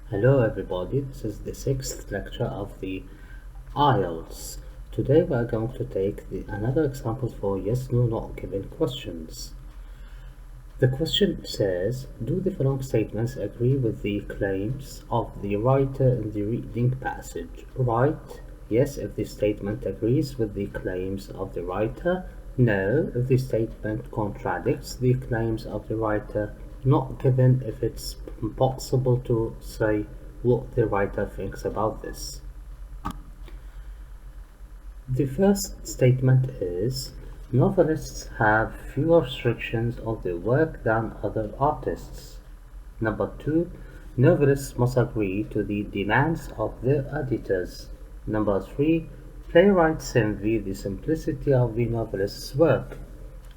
Hello everybody, this is the sixth lecture of the IELTS. Today we are going to take another example for yes, no, not given questions. The question says, do the following statements agree with the claims of the writer in the reading passage? Write yes if the statement agrees with the claims of the writer, no if the statement contradicts the claims of the writer, not given if it's impossible to say what the writer thinks about this. The first statement is, novelists have fewer restrictions on their work than other artists. Number 2, novelists must agree to the demands of their editors. Number 3, playwrights envy the simplicity of the novelist's work.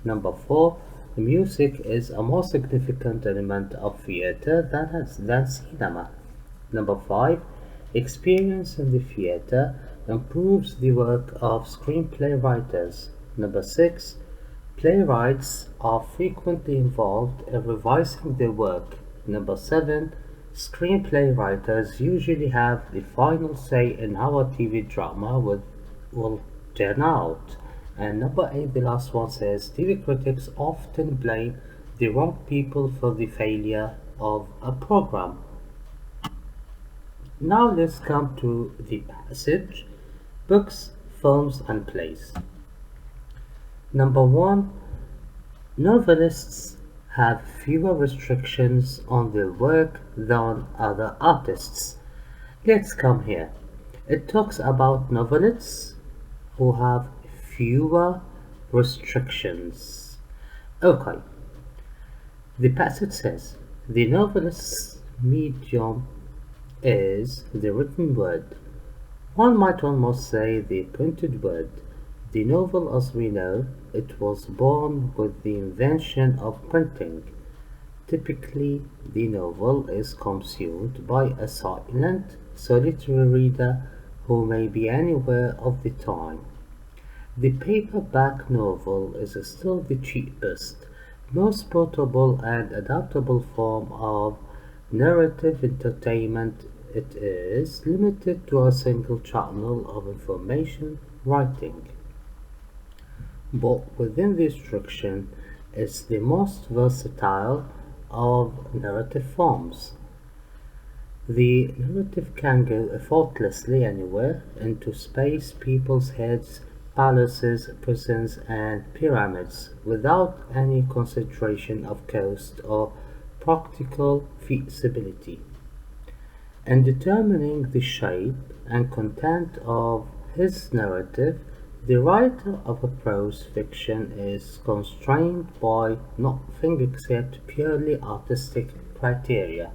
Number 4, music is a more significant element of theater than cinema. Number 5, experience in the theater improves the work of screenplay writers. Number 6, playwrights are frequently involved in revising their work. Number 7, screenplay writers usually have the final say in how a TV drama will turn out. And number 8, the last one says, TV critics often blame the wrong people for the failure of a program. Now let's come to the passage, books, films and plays. Number 1, novelists have fewer restrictions on their work than other artists. Let's come here. It talks about novelists who have fewer restrictions. Okay. The passage says, the novelist's medium is the written word. One might almost say the printed word. The novel, as we know, it was born with the invention of printing. Typically, the novel is consumed by a silent, solitary reader who may be anywhere of the time. The paperback novel is still the cheapest, most portable and adaptable form of narrative entertainment. It is limited to a single channel of information writing, but within the restriction is the most versatile of narrative forms. The narrative can go effortlessly anywhere into space, people's heads, palaces, prisons, and pyramids without any consideration of cost or practical feasibility. In determining the shape and content of his narrative, the writer of a prose fiction is constrained by nothing except purely artistic criteria.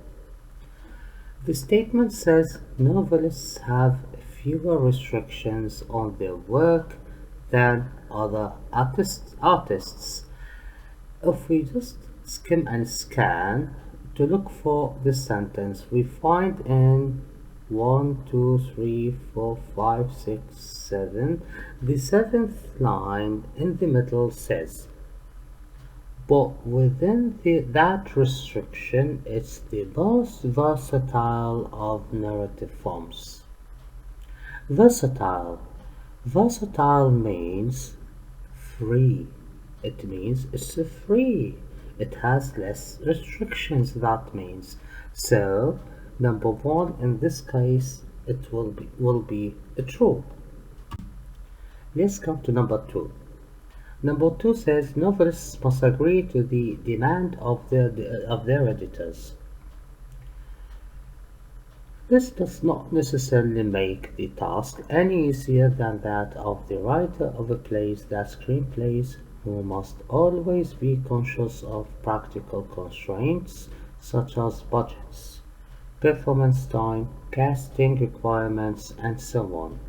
The statement says novelists have fewer restrictions on their work than other artists. If we just skim and scan to look for this sentence, we find in 1, 2, 3, 4, 5, 6, 7, the seventh line in the middle says, but within that restriction, it's the most versatile of narrative forms. Versatile. Versatile means free. It means it's free. It has less restrictions, that means. So, number 1 in this case, it will be true. Let's come to number 2. Number 2 says novelists must agree to the demand of their editors. This does not necessarily make the task any easier than that of the writer of a play that screenplays, who must always be conscious of practical constraints such as budgets, performance time, casting requirements, and so on.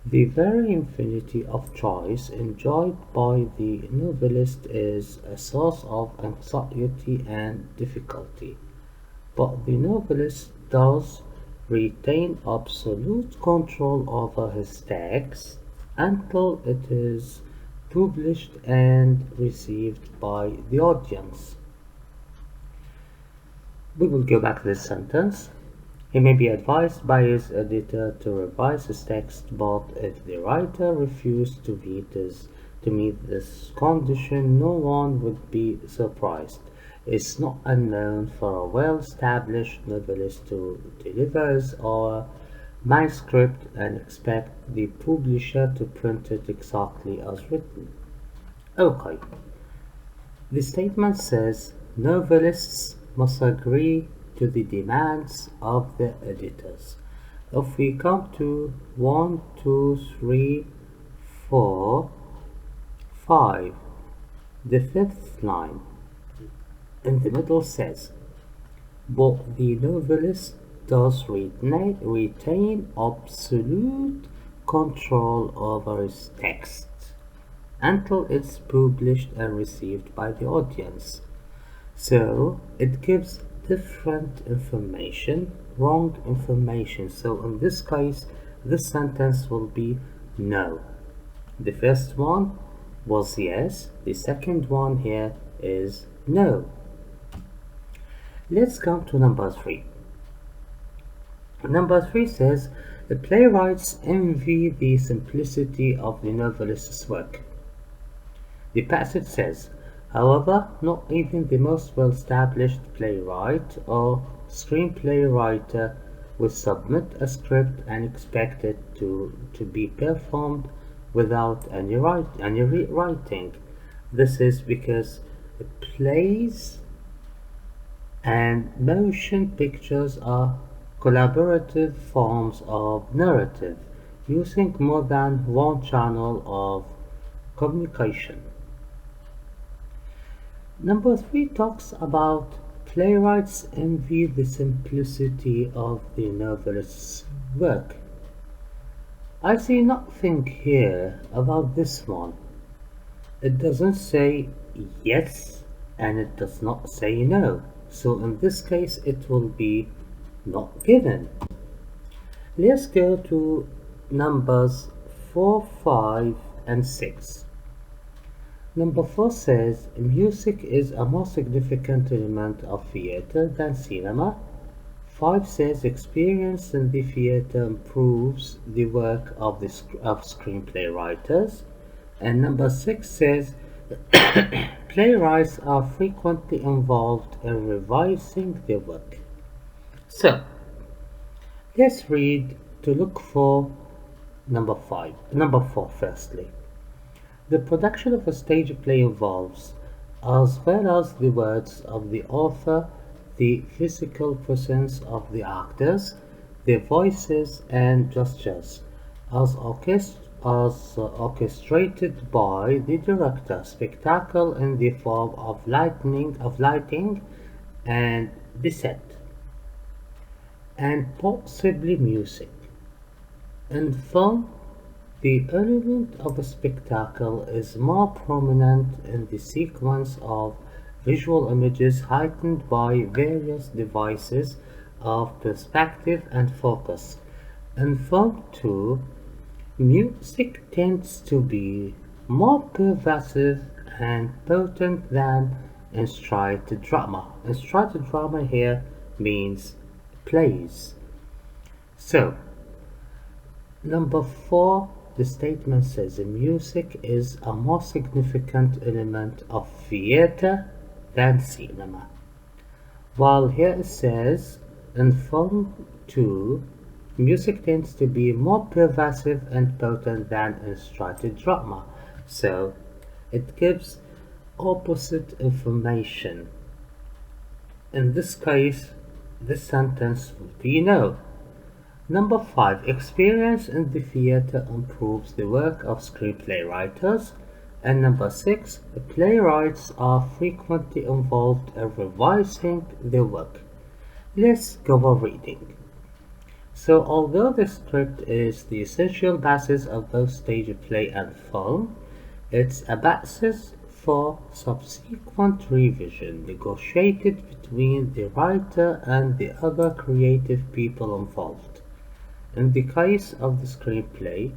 The very infinity of choice enjoyed by the novelist is a source of anxiety and difficulty, but the novelist does retain absolute control over his text until it is published and received by the audience. We will go back to this sentence. He may be advised by his editor to revise his text, but if the writer refused to meet this condition, no one would be surprised. It's not unknown for a well-established novelist to deliver his manuscript and expect the publisher to print it exactly as written. Okay, the statement says novelists must agree to the demands of the editors. If we come to 1, 2, 3, 4, 5, the fifth line in the middle says, but the novelist does retain absolute control over his text until it's published and received by the audience. So it gives different information, wrong information. So in this case, this sentence will be no. The first one was yes. The second one here is no. Let's come to number 3. Number 3 says, the playwrights envy the simplicity of the novelist's work. The passage says, however, not even the most well-established playwright or screenplay writer will submit a script and expect it to be performed without any rewriting. This is because plays and motion pictures are collaborative forms of narrative using more than one channel of communication. Number 3 talks about playwrights envy the simplicity of the novelist's work. I see nothing here about this one. It doesn't say yes and it does not say no. So in this case it will be not given. Let's go to numbers 4, 5 and 6. Number 4 says, music is a more significant element of theater than cinema. 5 says, experience in the theater improves the work of screenplay writers. And number 6 says, playwrights are frequently involved in revising their work. So, let's read to look for number 4 firstly. The production of a stage play involves, as well as the words of the author, the physical presence of the actors, their voices and gestures, as orchestrated by the director, spectacle in the form of lighting and the set, and possibly music. In film, the element of a spectacle is more prominent in the sequence of visual images heightened by various devices of perspective and focus. In film too, music tends to be more pervasive and potent than in straight drama. And straight drama here means plays. So, number 4, the statement says music is a more significant element of theater than cinema. While here it says in film 2, music tends to be more pervasive and potent than in straight drama. So it gives opposite information. In this case, this sentence would be no. Number 5, experience in the theater improves the work of screenplay writers. And number 6, the playwrights are frequently involved in revising their work. Let's go over reading. So although the script is the essential basis of both stage play and film, it's a basis for subsequent revision negotiated between the writer and the other creative people involved. In the case of the screenplay,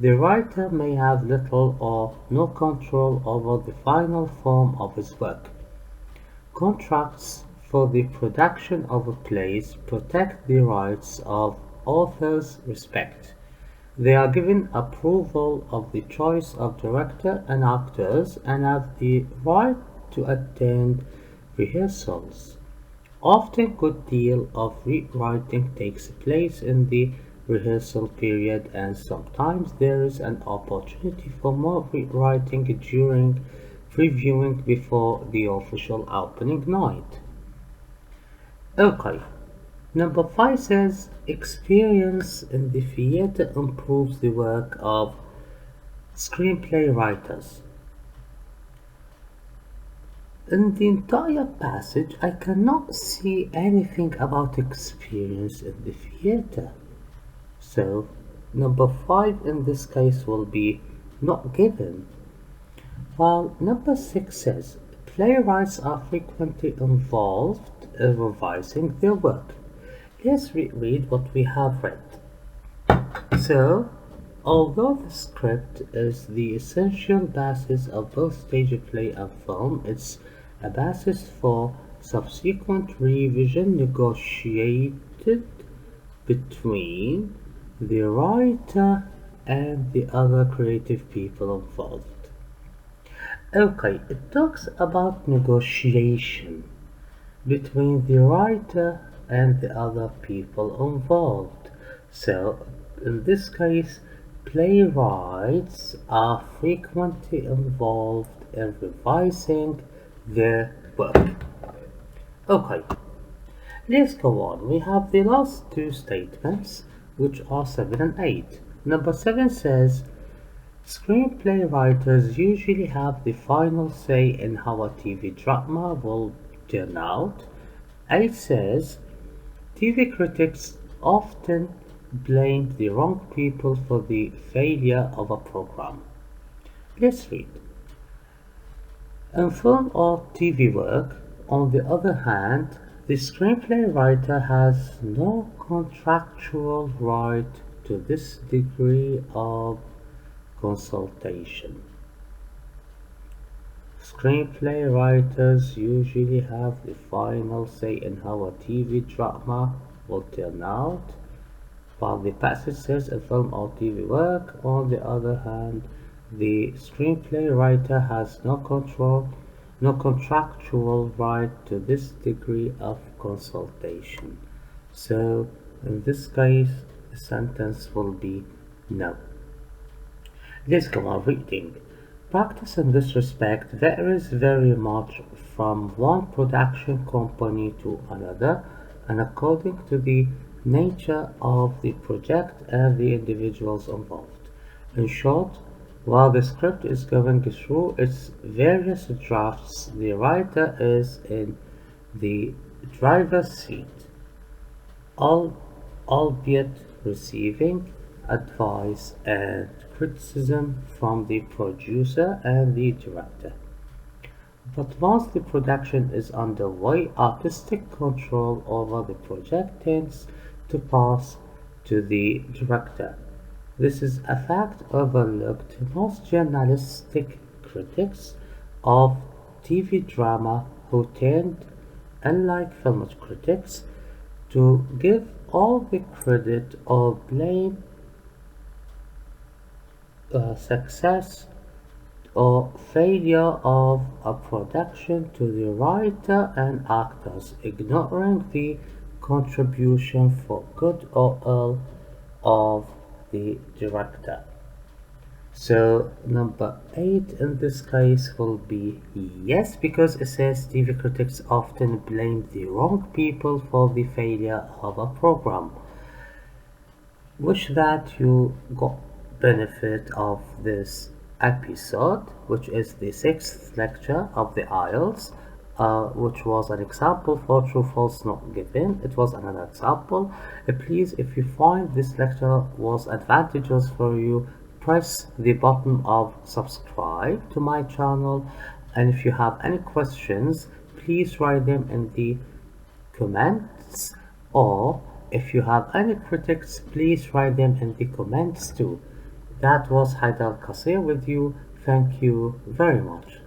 the writer may have little or no control over the final form of his work. Contracts for the production of plays protect the rights of authors' respect. They are given approval of the choice of director and actors and have the right to attend rehearsals. Often good deal of rewriting takes place in the rehearsal period, and sometimes there is an opportunity for more rewriting during previewing before the official opening night. Okay, number 5 says experience in the theater improves the work of screenplay writers. In the entire passage, I cannot see anything about experience in the theater. So, number 5 in this case will be not given. While number 6 says playwrights are frequently involved in revising their work. Let's reread what we have read. So, although the script is the essential basis of both stage play and film, it's a basis for subsequent revision negotiated between the writer and the other creative people involved. Okay, it talks about negotiation between the writer and the other people involved. So, in this case, playwrights are frequently involved in revising their work. Okay, let's go on. We have the last two statements, which are 7 and 8. Number 7 says, screenplay writers usually have the final say in how a TV drama will turn out. 8 says, TV critics often blame the wrong people for the failure of a program. Let's read. In film or TV work, on the other hand, the screenplay writer has no contractual right to this degree of consultation. Screenplay writers usually have the final say in how a TV drama will turn out, while the passage says in film or TV work, on the other hand, the screenplay writer has no contractual right to this degree of consultation. So, in this case, the sentence will be no. Let's go on reading. Practice in this respect varies very much from one production company to another and according to the nature of the project and the individuals involved. In short, while the script is going through its various drafts, the writer is in the driver's seat, albeit receiving advice and criticism from the producer and the director. But once the production is underway, artistic control over the project tends to pass to the director. This is a fact overlooked. Most journalistic critics of TV drama who tend, unlike film critics, to give all the credit or blame success or failure of a production to the writer and actors, ignoring the contribution for good or ill of the director. So number 8 in this case will be yes, because it says TV critics often blame the wrong people for the failure of a program. Wish that you got benefit of this episode, which is the 6th lecture of the IELTS, which was an example for true false not given. It was another example. Please, if you find this lecture was advantageous for you, press the button of subscribe to my channel, and if you have any questions, please write them in the comments, or if you have any critics, please write them in the comments too. That was Haidar ALcasseer with you. Thank you very much.